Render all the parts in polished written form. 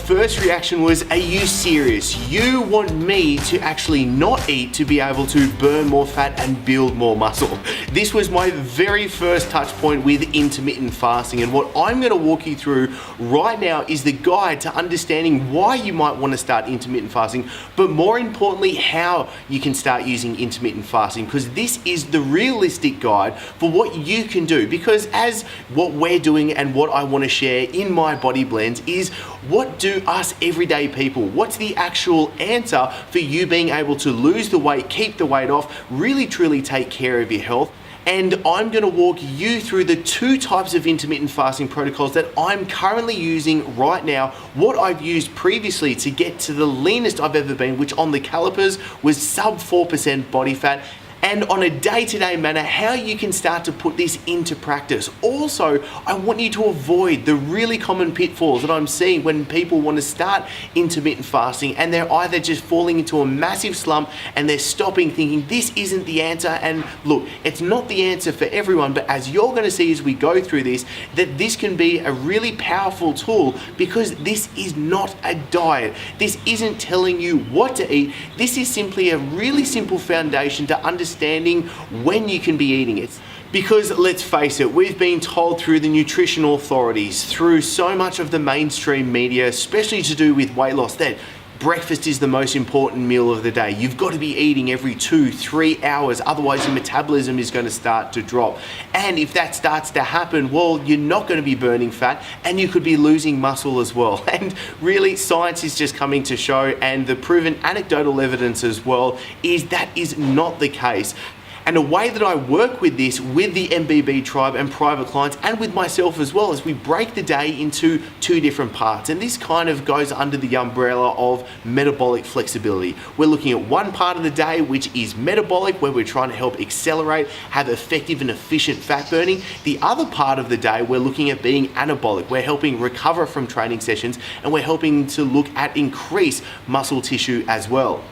first reaction was, are you serious? You want me to actually not eat to be able to burn more fat and build more muscle? This was my very first touch point with intermittent fasting, and what I'm gonna walk you through right now is the guide to understanding why you might want to start intermittent fasting, but more importantly, how you can start using intermittent fasting, because this is the realistic guide for what you can do. Because as what we're doing and what I want to share in my body blends is, what do us everyday people, what's the actual answer for you being able to lose the weight, keep the weight off, really truly take care of your health? And I'm gonna walk you through the two types of intermittent fasting protocols that I'm currently using right now, what I've used previously to get to the leanest I've ever been, which on the calipers was sub 4% body fat, and on a day-to-day manner, how you can start to put this into practice. Also, I want you to avoid the really common pitfalls that I'm seeing when people want to start intermittent fasting and they're either just falling into a massive slump and they're stopping thinking this isn't the answer. And look, it's not the answer for everyone, but as you're gonna see as we go through this, that this can be a really powerful tool, because this is not a diet. This isn't telling you what to eat. This is simply a really simple foundation to understanding when you can be eating it. Because let's face it, we've been told through the nutritional authorities, through so much of the mainstream media, especially to do with weight loss, that breakfast is the most important meal of the day. You've got to be eating every 2-3 hours, otherwise your metabolism is going to start to drop. And if that starts to happen, well, you're not going to be burning fat and you could be losing muscle as well. And really, science is just coming to show, and the proven anecdotal evidence as well, is that is not the case. And a way that I work with this with the MBB tribe and private clients, and with myself as well, is we break the day into two different parts. And this kind of goes under the umbrella of metabolic flexibility. We're looking at one part of the day, which is metabolic, where we're trying to help accelerate, have effective and efficient fat burning. The other part of the day, we're looking at being anabolic. We're helping recover from training sessions, and we're helping to look at increase muscle tissue as well.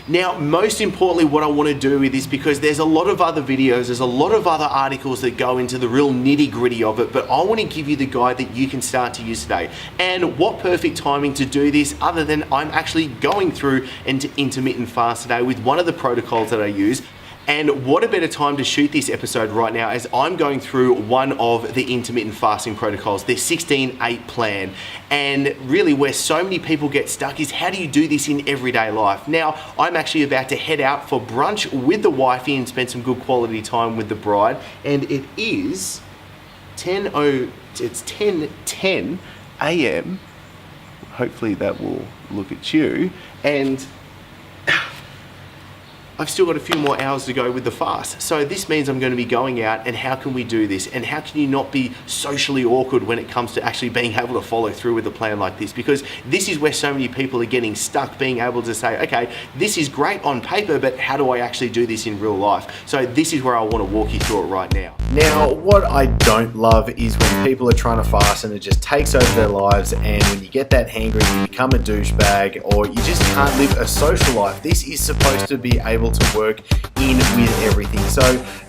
Now, most importantly, what I want to do with this, because there's a lot of other videos, there's a lot of other articles that go into the real nitty gritty of it, but I want to give you the guide that you can start to use today. And what perfect timing to do this, other than I'm actually going through into intermittent fast today with one of the protocols that I use. And what a better time to shoot this episode right now, as I'm going through one of the intermittent fasting protocols, the 16-8 plan. And really where so many people get stuck is, how do you do this in everyday life? Now, I'm actually about to head out for brunch with the wifey and spend some good quality time with the bride. And it is 10:10 a.m. Hopefully that will look at you. And I've still got a few more hours to go with the fast. So this means I'm going to be going out, and how can we do this? And how can you not be socially awkward when it comes to actually being able to follow through with a plan like this? Because this is where so many people are getting stuck, being able to say, okay, this is great on paper, but how do I actually do this in real life? So this is where I want to walk you through it right now. Now, what I don't love is when people are trying to fast and it just takes over their lives, and when you get that hangry, you become a douchebag, or you just can't live a social life. This is supposed to be able to work in with everything. So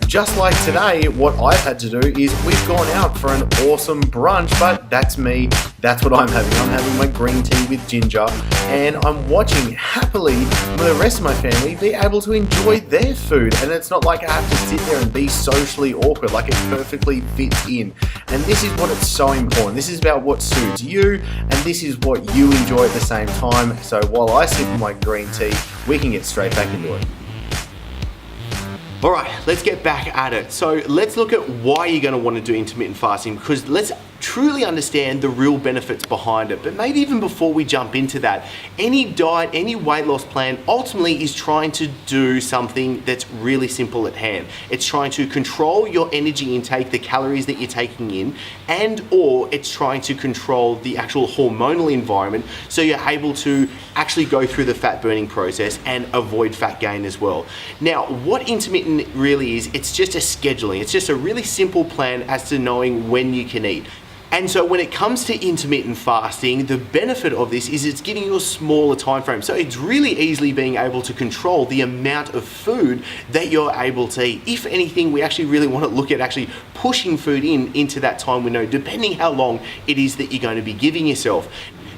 just like today, what I've had to do is we've gone out for an awesome brunch, but that's me. That's what I'm having. I'm having my green tea with ginger, and I'm watching happily the rest of my family be able to enjoy their food. And it's not like I have to sit there and be socially awkward, like it perfectly fits in. And this is what it's so important. This is about what suits you, and this is what you enjoy at the same time. So while I sip my green tea, we can get straight back into it. All right, let's get back at it. So let's look at why you're gonna wanna do intermittent fasting, because let's truly understand the real benefits behind it. But maybe even before we jump into that, any diet, any weight loss plan ultimately is trying to do something that's really simple at hand. It's trying to control your energy intake, the calories that you're taking in, and or it's trying to control the actual hormonal environment, so you're able to actually go through the fat burning process and avoid fat gain as well. Now, what intermittent really is, it's just a scheduling. It's just a really simple plan as to knowing when you can eat. And so when it comes to intermittent fasting, the benefit of this is it's giving you a smaller time frame. So it's really easily being able to control the amount of food that you're able to eat. If anything, we actually really want to look at actually pushing food into that time window, depending how long it is that you're going to be giving yourself.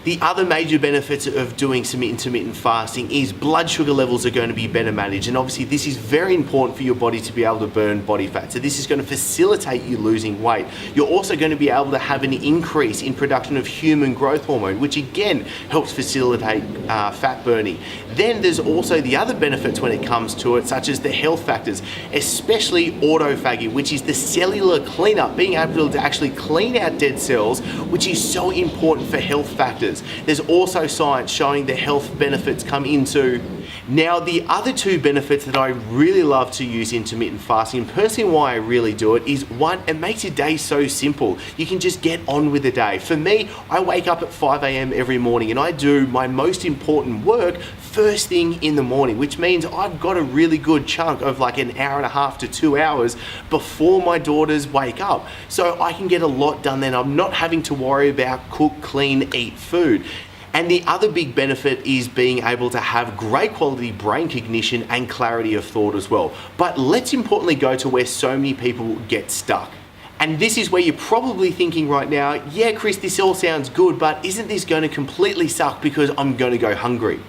The other major benefits of doing some intermittent fasting is blood sugar levels are going to be better managed, and obviously this is very important for your body to be able to burn body fat. So this is going to facilitate you losing weight. You're also going to be able to have an increase in production of human growth hormone, which again helps facilitate fat burning. Then there's also the other benefits when it comes to it, such as the health factors, especially autophagy, which is the cellular cleanup, being able to actually clean out dead cells, which is so important for health factors. There's also science showing the health benefits come into. Now, the other two benefits that I really love to use intermittent fasting, and personally why I really do it, is one, it makes your day so simple. You can just get on with the day. For me, I wake up at 5 a.m. every morning and I do my most important work first thing in the morning, which means I've got a really good chunk of like an hour and a half to 2 hours before my daughters wake up. So I can get a lot done then. I'm not having to worry about cook, clean, eat food. And the other big benefit is being able to have great quality brain cognition and clarity of thought as well. But let's importantly go to where so many people get stuck. And this is where you're probably thinking right now, yeah, Chris, this all sounds good, but isn't this going to completely suck because I'm going to go hungry?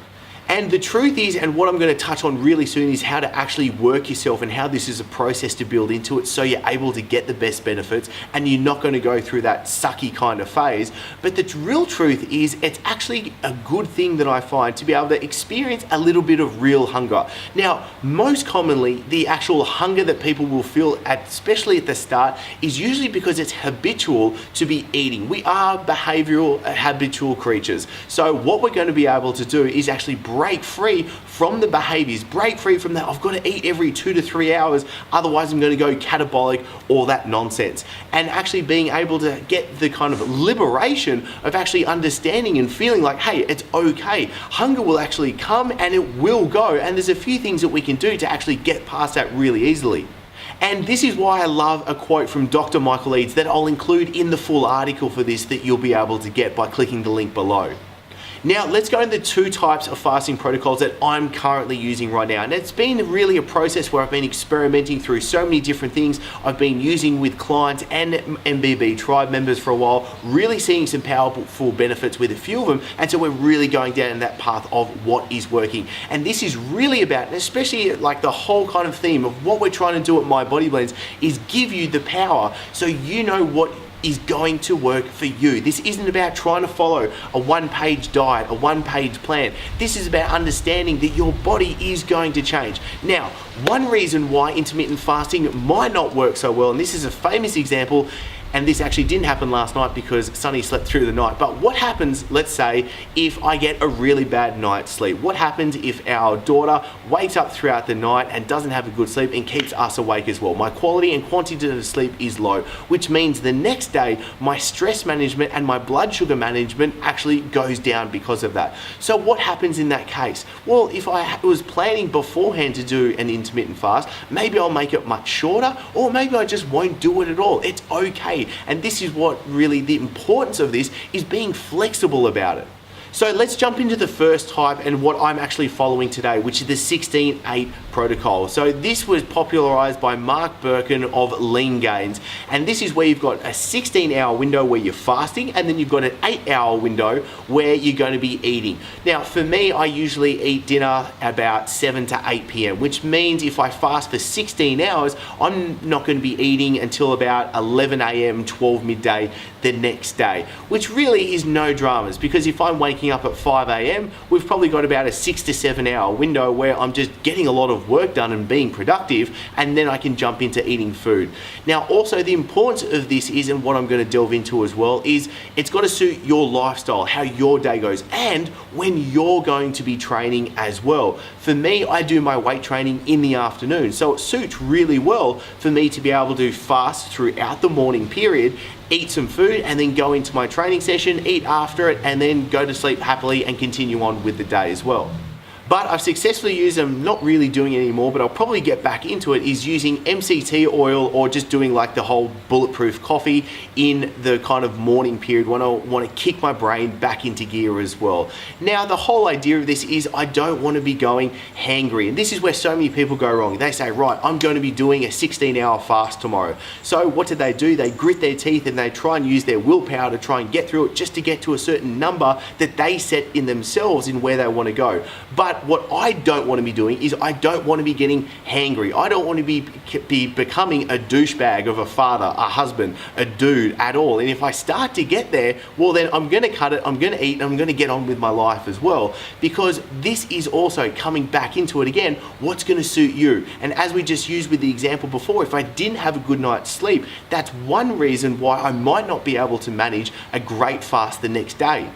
And the truth is, and what I'm going to touch on really soon, is how to actually work yourself and how this is a process to build into it so you're able to get the best benefits and you're not going to go through that sucky kind of phase. But the real truth is it's actually a good thing that I find to be able to experience a little bit of real hunger. Now, most commonly, the actual hunger that people will feel, especially at the start, is usually because it's habitual to be eating. We are behavioral, habitual creatures. So what we're going to be able to do is actually break free from the behaviors, break free from that I've got to eat every 2 to 3 hours, otherwise I'm going to go catabolic, all that nonsense. And actually being able to get the kind of liberation of actually understanding and feeling like, hey, it's okay. Hunger will actually come and it will go. And there's a few things that we can do to actually get past that really easily. And this is why I love a quote from Dr. Michael Eads that I'll include in the full article for this that you'll be able to get by clicking the link below. Now, let's go into the two types of fasting protocols that I'm currently using right now. And it's been really a process where I've been experimenting through so many different things. I've been using with clients and MBB tribe members for a while, really seeing some powerful benefits with a few of them. And so we're really going down that path of what is working. And this is really about, and especially like the whole kind of theme of what we're trying to do at My Body Blends, is give you the power so you know what is going to work for you. This isn't about trying to follow a one-page diet, a one-page plan. This is about understanding that your body is going to change. Now, one reason why intermittent fasting might not work so well, and this is a famous example, and this actually didn't happen last night because Sunny slept through the night. But what happens, let's say, if I get a really bad night's sleep? What happens if our daughter wakes up throughout the night and doesn't have a good sleep and keeps us awake as well? My quality and quantity of sleep is low, which means the next day, my stress management and my blood sugar management actually goes down because of that. So what happens in that case? Well, if I was planning beforehand to do an intermittent fast, maybe I'll make it much shorter, or maybe I just won't do it at all. It's okay. And this is what really the importance of this is, being flexible about it. So let's jump into the first type and what I'm actually following today, which is the 16-8 protocol. So this was popularized by Mark Birkin of Lean Gains. And this is where you've got a 16-hour window where you're fasting, and then you've got an 8-hour window where you're going to be eating. Now, for me, I usually eat dinner about 7 to 8 p.m., which means if I fast for 16 hours, I'm not going to be eating until about 11 a.m., 12 midday the next day, which really is no dramas, because if I'm waking up at 5 a.m., we've probably got about a 6 to 7 hour window where I'm just getting a lot of work done and being productive, and then I can jump into eating food. Now, also the importance of this is, and what I'm going to delve into as well, is it's got to suit your lifestyle, how your day goes, and when you're going to be training as well. For me, I do my weight training in the afternoon, so it suits really well for me to be able to fast throughout the morning period, eat some food, and then go into my training session, eat after it, and then go to sleep happily and continue on with the day as well. but I've successfully used them, not really doing it anymore, but I'll probably get back into it, is using MCT oil or just doing like the whole bulletproof coffee in the kind of morning period when I want to kick my brain back into gear as well. Now, the whole idea of this is I don't want to be going hangry, and this is where so many people go wrong. They say, right, I'm going to be doing a 16-hour fast tomorrow. So what do? They grit their teeth and they try and use their willpower to try and get through it, just to get to a certain number that they set in themselves in where they want to go. But what I don't want to be doing is I don't want to be getting hangry. I don't want to be becoming a douchebag of a father, a husband, a dude at all. And if I start to get there, well, then I'm going to cut it, I'm going to eat, and I'm going to get on with my life as well, because this is also coming back into it again, what's going to suit you. And as we just used with the example before, if I didn't have a good night's sleep, that's one reason why I might not be able to manage a great fast the next day.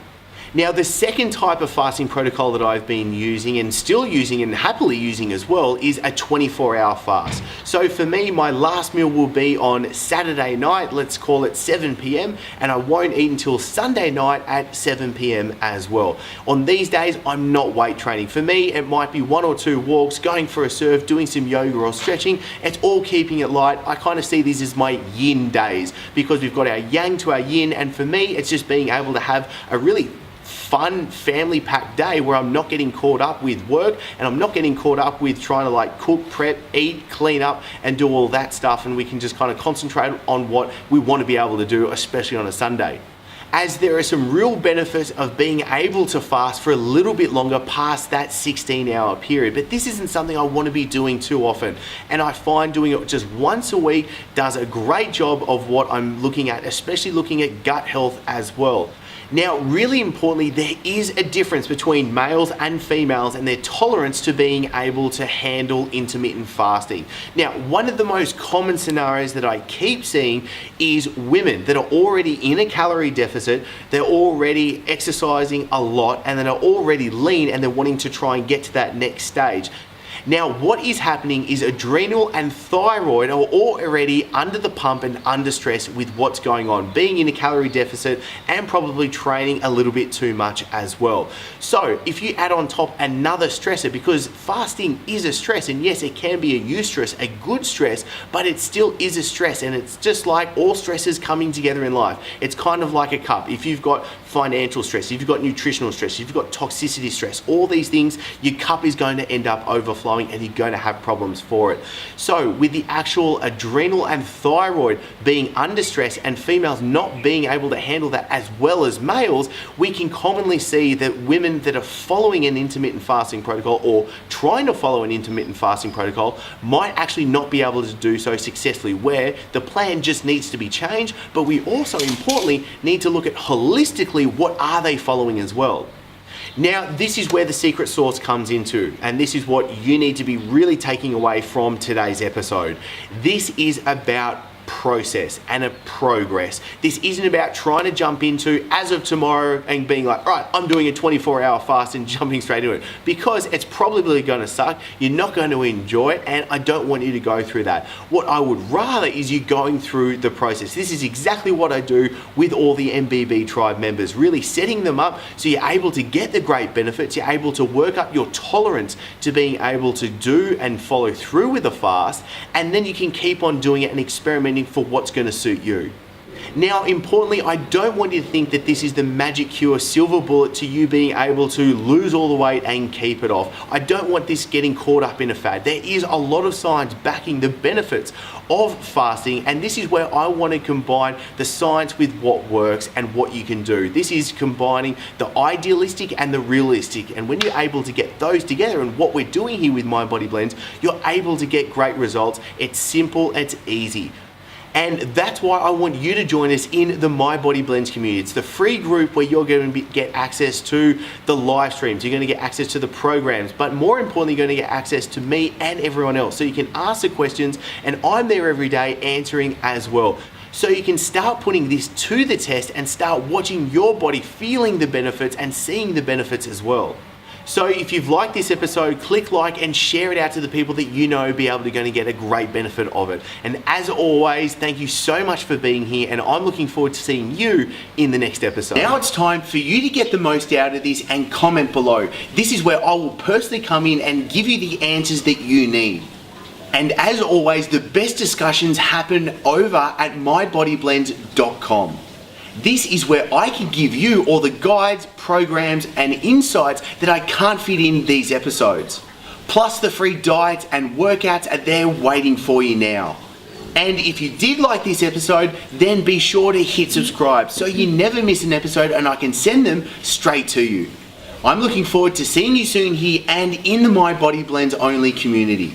Now, the second type of fasting protocol that I've been using and still using and happily using as well is a 24-hour fast. So for me, my last meal will be on Saturday night, let's call it 7 p.m, and I won't eat until Sunday night at 7 p.m. as well. On these days, I'm not weight training. For me, it might be 1 or 2 walks, going for a surf, doing some yoga or stretching. It's all keeping it light. I kind of see these as my yin days, because we've got our yang to our yin, and for me, it's just being able to have a really fun family packed day where I'm not getting caught up with work, and I'm not getting caught up with trying to like cook, prep, eat, clean up and do all that stuff, and we can just kind of concentrate on what we want to be able to do, especially on a Sunday. As there are some real benefits of being able to fast for a little bit longer past that 16-hour period, but this isn't something I want to be doing too often, and I find doing it just once a week does a great job of what I'm looking at, especially looking at gut health as well. Now, really importantly, there is a difference between males and females and their tolerance to being able to handle intermittent fasting. Now, one of the most common scenarios that I keep seeing is women that are already in a calorie deficit, they're already exercising a lot, and then are already lean, and they're wanting to try and get to that next stage. Now, what is happening is adrenal and thyroid are already under the pump and under stress with what's going on, being in a calorie deficit and probably training a little bit too much as well. So if you add on top another stressor, because fasting is a stress, and yes, it can be a eustress, a good stress, but it still is a stress, and it's just like all stresses coming together in life. It's kind of like a cup. If you've got financial stress, if you've got nutritional stress, if you've got toxicity stress, all these things, your cup is going to end up overflowing, and you're going to have problems for it. So with the actual adrenal and thyroid being under stress and females not being able to handle that as well as males, we can commonly see that women that are following an intermittent fasting protocol or trying to follow an intermittent fasting protocol might actually not be able to do so successfully, where the plan just needs to be changed, but we also importantly need to look at holistically what are they following as well. Now, this is where the secret sauce comes into, and this is what you need to be really taking away from today's episode. This is about process and a progress. This isn't about trying to jump into as of tomorrow and being like, right, I'm doing a 24-hour fast and jumping straight into it, because it's probably going to suck. You're not going to enjoy it, and I don't want you to go through that. What I would rather is you going through the process. This is exactly what I do with all the MBB tribe members, really setting them up so you're able to get the great benefits, you're able to work up your tolerance to being able to do and follow through with a fast, and then you can keep on doing it and experimenting for what's going to suit you. Now, importantly, I don't want you to think that this is the magic cure, silver bullet to you being able to lose all the weight and keep it off. I don't want this getting caught up in a fad. There is a lot of science backing the benefits of fasting, and this is where I want to combine the science with what works and what you can do. This is combining the idealistic and the realistic, and when you're able to get those together, and what we're doing here with Mind Body Blends, you're able to get great results. It's simple, it's easy. And that's why I want you to join us in the My Body Blends community. It's the free group where you're going to get access to the live streams. You're going to get access to the programs, but more importantly, you're going to get access to me and everyone else. So you can ask the questions, and I'm there every day answering as well. So you can start putting this to the test and start watching your body, feeling the benefits and seeing the benefits as well. So if you've liked this episode, click like and share it out to the people that you know be able to going to get a great benefit of it. And as always, thank you so much for being here, and I'm looking forward to seeing you in the next episode. Now it's time for you to get the most out of this and comment below. This is where I will personally come in and give you the answers that you need. And as always, the best discussions happen over at mybodyblend.com. This is where I can give you all the guides, programs, and insights that I can't fit in these episodes. Plus the free diets and workouts are there waiting for you now. And if you did like this episode, then be sure to hit subscribe so you never miss an episode and I can send them straight to you. I'm looking forward to seeing you soon here and in the My Body Blends only community.